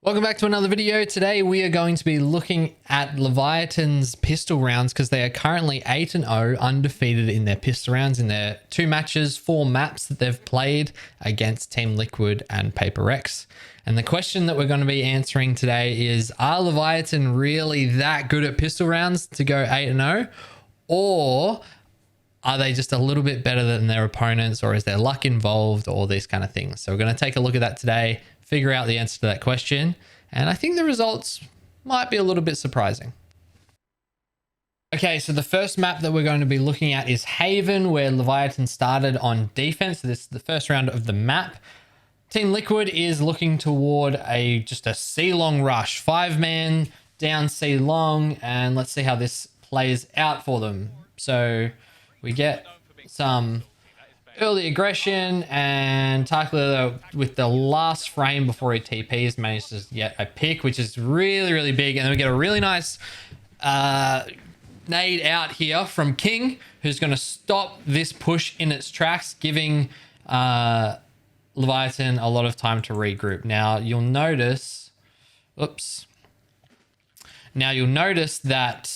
Welcome back to another video. Today we are going to be looking at Leviatan's pistol rounds because they are currently 8-0 undefeated in their pistol rounds in their 2 matches, 4 maps that they've played against Team Liquid and Paper Rex. And the question that we're going to be answering today is, are Leviatan really that good at pistol rounds to go 8-0? Or are they just a little bit better than their opponents, or is there luck involved, or these kind of things? So we're going to take a look at that today, figure out the answer to that question, and I think the results might be a little bit surprising. Okay, so the first map that we're going to be looking at is Haven, where Leviatan started on defense. So this is the first round of the map. Team Liquid is looking toward just a C-long rush. 5-man down C-long, and let's see how this plays out for them. So we get some early aggression, and Tarkler, with the last frame before he TPs, managed to get a pick, which is really, really big. And then we get a really nice nade out here from King, who's going to stop this push in its tracks, giving Leviatan a lot of time to regroup. Now you'll notice, that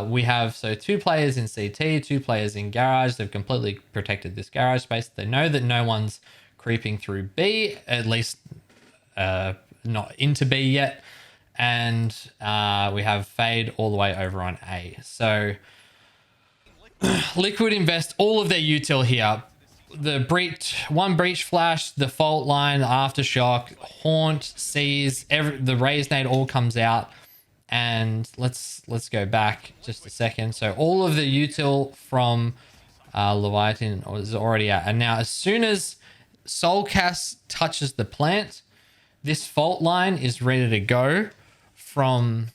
we have 2 players in CT, 2 players in garage. They've completely protected this garage space. They know that no one's creeping through B, at least not into B yet. And we have Fade all the way over on A. So Liquid invest all of their util here. The one breach flash, the fault line, aftershock, haunt, seize, the raise nade all comes out. And let's go back just a second. So all of the util from Leviatan is already out. And now as soon as Soulcast touches the plant, this fault line is ready to go from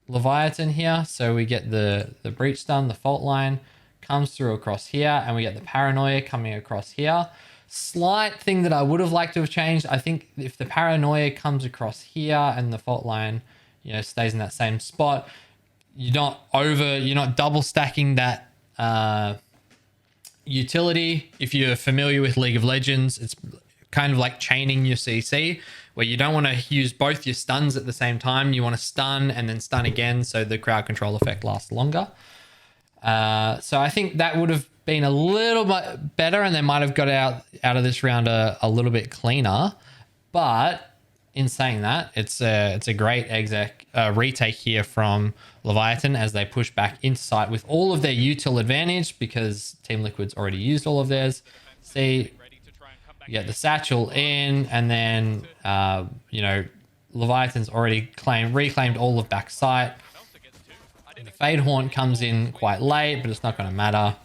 Leviatan here. So we get the breach stun, the fault line comes through across here, and we get the paranoia coming across here. Slight thing that I would have liked to have changed. I think if the paranoia comes across here and the fault line, stays in that same spot, you're not double stacking that utility. If you're familiar with League of Legends, it's kind of like chaining your CC, where you don't want to use both your stuns at the same time. You want to stun and then stun again, so the crowd control effect lasts longer. So I think that would have been a little bit better, and they might have got out of this round a little bit cleaner. But in saying that, it's a great retake here from Leviatan as they push back into site with all of their util advantage, because Team Liquid's already used all of theirs. See, you get the satchel in, and then Leviatan's already reclaimed all of back site. The Fade Haunt comes in quite late, but it's not going to matter.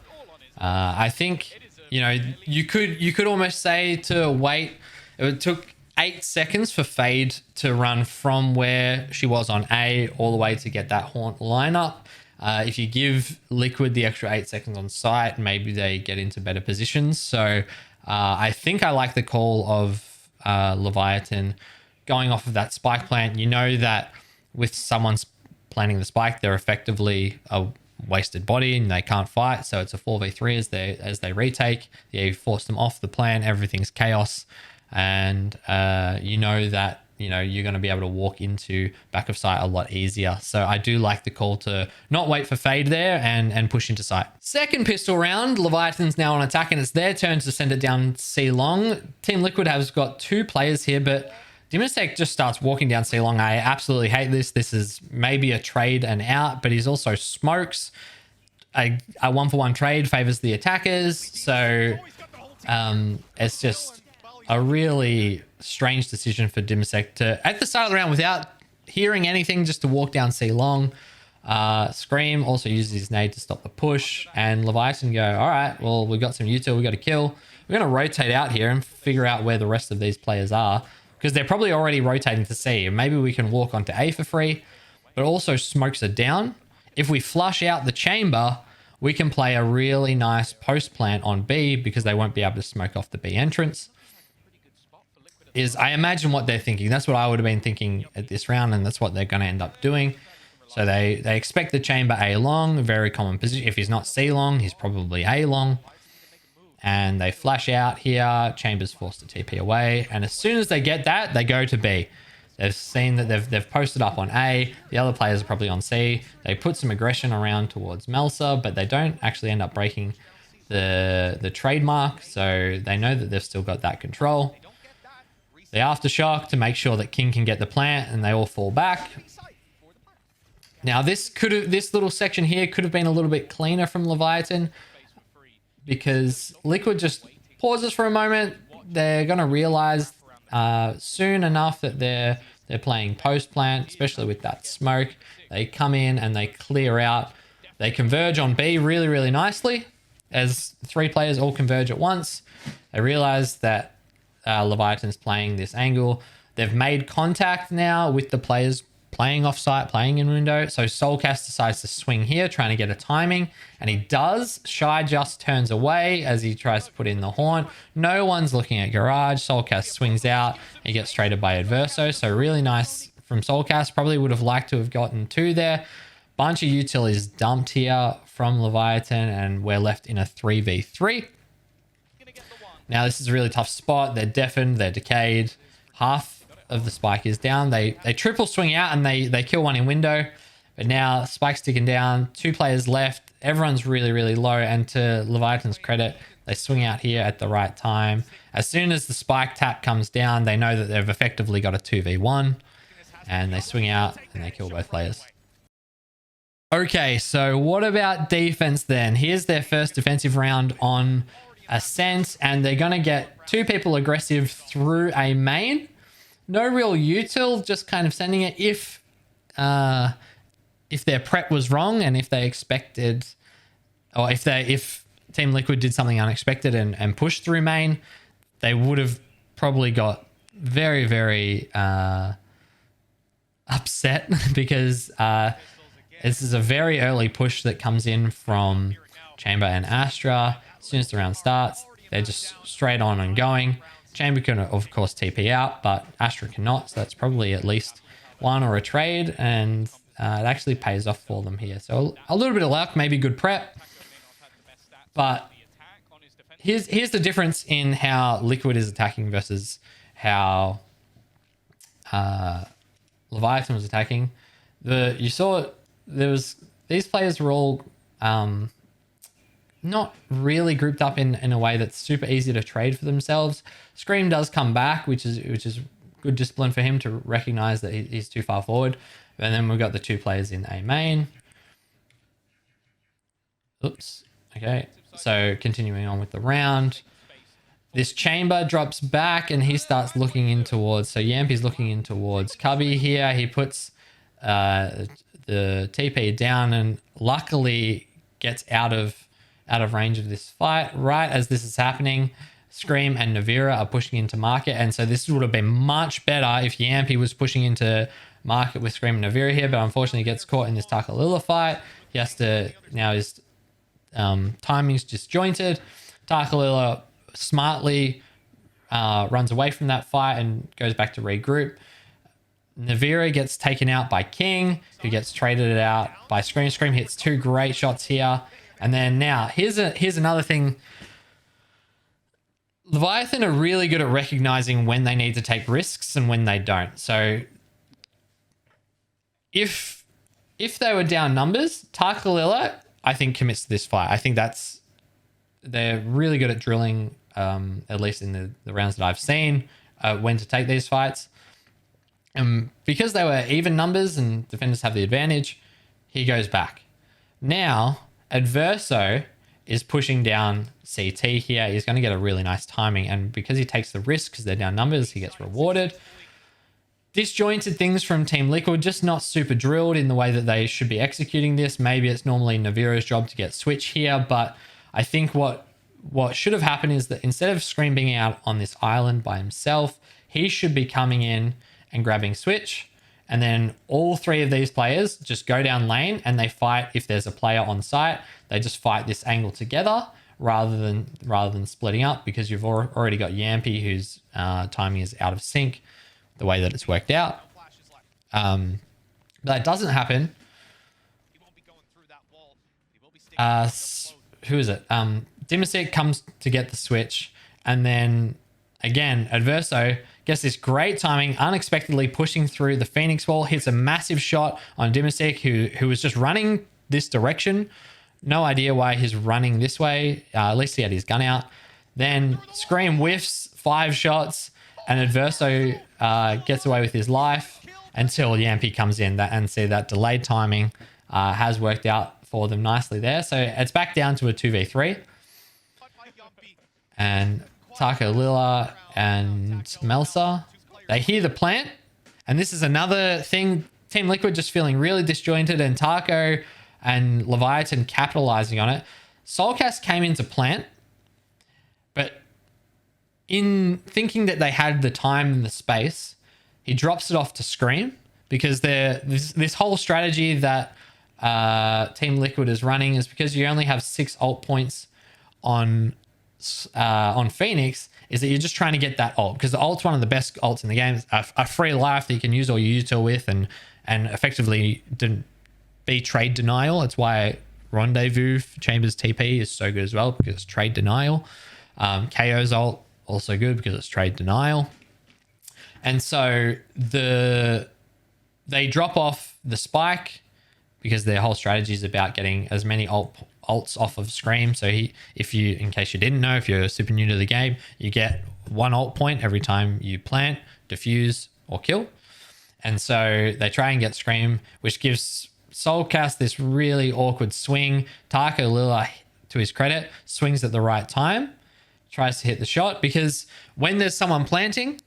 I think you could almost say to wait. It took 8 seconds for Fade to run from where she was on A all the way to get that Haunt lineup. If you give Liquid the extra 8 seconds on site, maybe they get into better positions. So I think I like the call of Leviatan going off of that spike plant. You know that with someone planting the spike, they're effectively a wasted body and they can't fight. So it's a 4v3 as they retake. You force them off the plan. Everything's chaos. And that you're going to be able to walk into back of sight a lot easier. So I do like the call to not wait for Fade there and push into sight. Second pistol round, Leviatan's now on attack, and it's their turn to send it down C long. Team Liquid has got 2 players here, but Dimasek just starts walking down C long. I absolutely hate this. This is maybe a trade and out, but he's also smokes. A 1-for-1 trade favors the attackers. So it's just a really strange decision for Dimasek to, at the start of the round, without hearing anything, just to walk down C long. Scream also uses his nade to stop the push, and Leviatan go, all right, well, we've got some util, we got to kill. We're going to rotate out here and figure out where the rest of these players are, because they're probably already rotating to C, and maybe we can walk onto A for free, but also smokes are down. If we flush out the chamber, we can play a really nice post plant on B, because they won't be able to smoke off the B entrance. I imagine what they're thinking. That's what I would have been thinking at this round, and that's what they're going to end up doing. So they expect the chamber A long, very common position. If he's not C long, he's probably A long. And they flash out here. Chamber's forced to TP away. And as soon as they get that, they go to B. They've seen that they've posted up on A. The other players are probably on C. They put some aggression around towards Melsa, but they don't actually end up breaking the trademark. So they know that they've still got that control. They aftershock to make sure that King can get the plant, and they all fall back. Now this little section here could have been a little bit cleaner from Leviatan, because Liquid just pauses for a moment. They're going to realize soon enough that they're playing post plant, especially with that smoke. They come in and they clear out. They converge on B really, really nicely as 3 players all converge at once. They realize that Leviatan's playing this angle. They've made contact now with the players playing off-site, playing in window. So Soulcast decides to swing here, trying to get a timing, and he does. Shy just turns away as he tries to put in the haunt. No one's looking at Garage. Soulcast swings out. He gets traded by Adverso. So really nice from Soulcast. Probably would have liked to have gotten 2 there. Bunch of utilities dumped here from Leviatan, and we're left in a 3v3. Now this is a really tough spot. They're deafened. They're decayed. Half of the spike is down. They triple swing out and they kill one in window, but now spike's ticking down. 2 players left. Everyone's really, really low, and to Leviatan's credit, they swing out here at the right time. As soon as the spike tap comes down, they know that they've effectively got a 2v1, and they swing out and they kill both players. Okay, so what about defense then? Here's their first defensive round on Ascent, and they're going to get 2 people aggressive through a main. No real util, just kind of sending it if their prep was wrong, and if they expected, or if Team Liquid did something unexpected and pushed through main, they would have probably got very, very upset because this is a very early push that comes in from Chamber and Astra. As soon as the round starts, they're just straight on and going. Chamber can, of course, TP out, but Astra cannot, so that's probably at least 1 or a trade, and it actually pays off for them here. So a little bit of luck, maybe good prep, but here's the difference in how Liquid is attacking versus how Leviatan was attacking. You saw these players were all not really grouped up in a way that's super easy to trade for themselves. Scream does come back, which is good discipline for him to recognize that he's too far forward. And then we've got the 2 players in A main. Oops. Okay. So continuing on with the round. This Chamber drops back and he starts looking in towards, so Yampi's looking in towards Cubby here. He puts the TP down and luckily gets out of range of this fight. Right as this is happening, Scream and Navira are pushing into market, and so this would have been much better if Yampi was pushing into market with Scream and Navira here, but unfortunately gets caught in this Takalila fight. He has to, now his timing's disjointed. Takalila smartly runs away from that fight and goes back to regroup. Navira gets taken out by King, who gets traded out by Scream. Scream hits 2 great shots here. And then now, here's another thing. Leviathan are really good at recognizing when they need to take risks and when they don't. So if they were down numbers, Takalila, I think, commits to this fight. I think they're really good at drilling, at least in the rounds that I've seen, when to take these fights. Because they were even numbers and defenders have the advantage, he goes back. Now, Adverso is pushing down CT here. He's going to get a really nice timing, and because he takes the risk because they're down numbers, he gets rewarded. Disjointed things from Team Liquid, just not super drilled in the way that they should be executing this. Maybe it's normally Navira's job to get switch here, but I think what should have happened is that instead of Scream being out on this island by himself, he should be coming in and grabbing switch, and then all 3 of these players just go down lane and they fight. If there's a player on site, they just fight this angle together rather than splitting up, because you've already got Yampi, whose timing is out of sync the way that it's worked out. But that doesn't happen. Who is it? Dimasic comes to get the switch, and then again Adverso gets this great timing, unexpectedly pushing through the Phoenix wall, hits a massive shot on Dimasic, who was just running this direction. No idea why he's running this way. At least he had his gun out. Then Scream whiffs 5 shots, and Adverso gets away with his life until Yampy comes in. And see that delayed timing has worked out for them nicely there. So it's back down to a 2v3. And Taco Lilla and Melsa, they hear the plant. And this is another thing. Team Liquid just feeling really disjointed, and Taco and Leviatan capitalizing on it. Soulcast came into plant, but in thinking that they had the time and the space, he drops it off to Scream, because this whole strategy that Team Liquid is running is because you only have 6 ult points on Phoenix, is that you're just trying to get that ult, because the ult's one of the best ults in the game. A free life that you can use all your util with, and effectively be trade denial. It's why Rendezvous Chambers TP is so good as well, because it's trade denial. KO's ult also good because it's trade denial. And so they drop off the spike because their whole strategy is about getting as many ults off of Scream. So in case you didn't know, if you're super new to the game, you get 1 ult point every time you plant, defuse, or kill. And so they try and get Scream, which gives Soulcast this really awkward swing. Taco Lilla, to his credit, swings at the right time, tries to hit the shot, because when there's someone planting,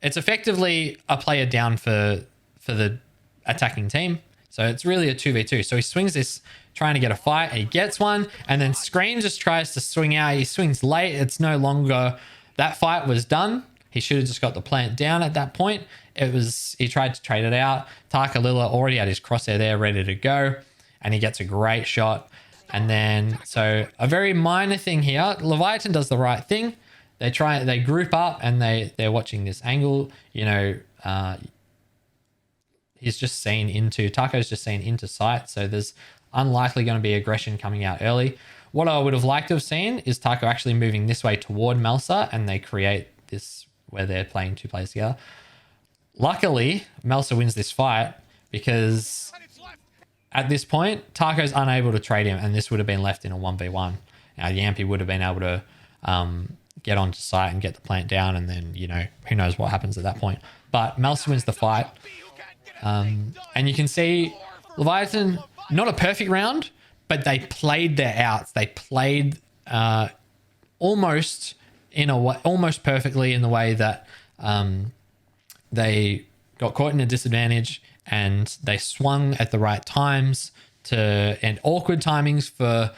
it's effectively a player down for the attacking team. So it's really a 2v2. So he swings this, trying to get a fight, and he gets one, and then Scream just tries to swing out. He swings late. It's no longer, that fight was done. He should have just got the plant down at that point. He tried to trade it out. Taco Lilla already had his crosshair there ready to go, and he gets a great shot. And then, so a very minor thing here, Leviatan does the right thing. They group up, and they're watching this angle. You know, Taco's just seen into sight. So there's unlikely going to be aggression coming out early. What I would have liked to have seen is Taco actually moving this way toward Melsa, and they create this where they're playing 2 players together. Luckily, Melsa wins this fight, because at this point, Taco's unable to trade him, and this would have been left in a 1v1. Now, Yampy would have been able to get onto site and get the plant down, and then, you know, who knows what happens at that point. But Melsa wins the fight. And you can see Leviatan, not a perfect round, but they played their outs. They played almost perfectly, in the way that they got caught in a disadvantage, and they swung at the right times and awkward timings for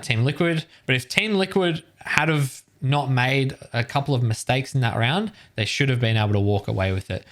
Team Liquid. But if Team Liquid had have not made a couple of mistakes in that round, they should have been able to walk away with it.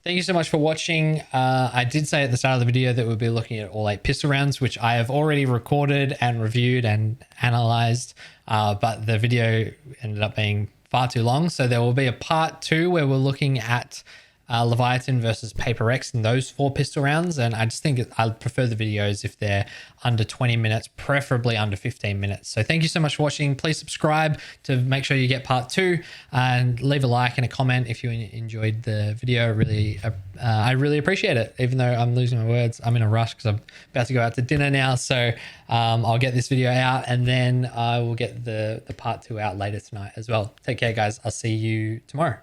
Thank you so much for watching. I did say at the start of the video that we'll be looking at all 8 pistol rounds, which I have already recorded and reviewed and analyzed, but the video ended up being far too long. So there will be a part 2 where we're looking at Leviatan versus Paper X in those 4 pistol rounds. And I just think I prefer the videos if they're under 20 minutes, preferably under 15 minutes. So thank you so much for watching. Please subscribe to make sure you get part 2, and leave a like and a comment if you enjoyed the video. I really appreciate it, even though I'm losing my words. I'm in a rush because I'm about to go out to dinner now. So I'll get this video out, and then I will get the part 2 out later tonight as well. Take care, guys. I'll see you tomorrow.